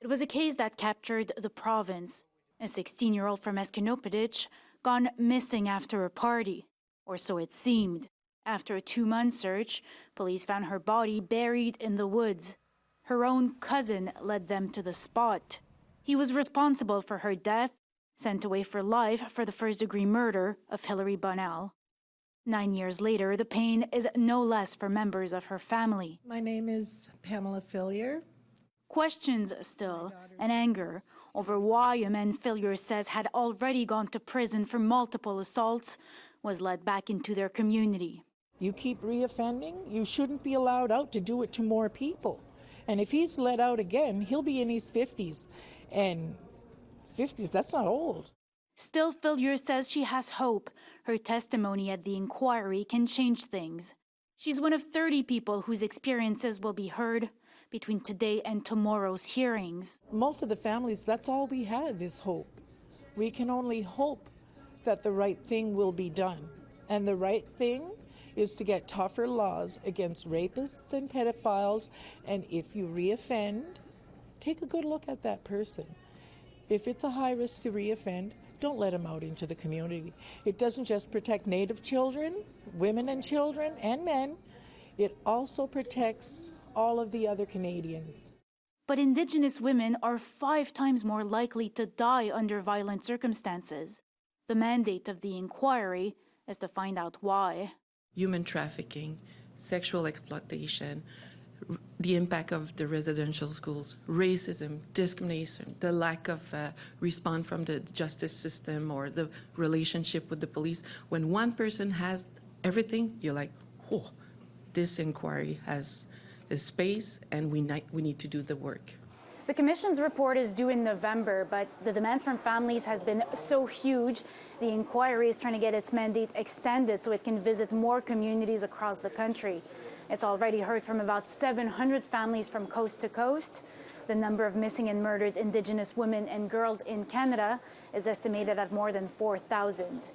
It was a case that captured the province. A 16-year-old from Eskinopedich gone missing after a party, or so it seemed. After a 2-month search, police found her body buried in the woods. Her own cousin led them to the spot. He was responsible for her death, sent away for life for the first-degree murder of Hilary Bunnell. 9 years later, the pain is no less for members of her family. My name is Pamela Fillier. Questions still, and anger over why a man Fillier says had already gone to prison for multiple assaults was led back into their community. You keep reoffending, you shouldn't be allowed out to do it to more people. And if he's let out again, he'll be in his 50s. And 50s, that's not old. Still, Fillier says she has hope. Her testimony at the inquiry can change things. She's one of 30 people whose experiences will be heard between today and tomorrow's hearings. Most of the families, that's all we have is hope. We can only hope that the right thing will be done. And the right thing is to get tougher laws against rapists and pedophiles. And if you reoffend, take a good look at that person. If it's a high risk to reoffend, don't let them out into the community. It doesn't just protect Native children, women and children, and men. It also protects all of the other Canadians. But Indigenous women are 5 times more likely to die under violent circumstances. The mandate of the inquiry is to find out why. Human trafficking, sexual exploitation, the impact of the residential schools, racism, discrimination, the lack of response from the justice system or the relationship with the police. When one person has everything, you're like, oh, this inquiry has a space and we need to do the work. The Commission's report is due in November, but the demand from families has been so huge. The inquiry is trying to get its mandate extended so it can visit more communities across the country. It's already heard from about 700 families from coast to coast. The number of missing and murdered Indigenous women and girls in Canada is estimated at more than 4,000.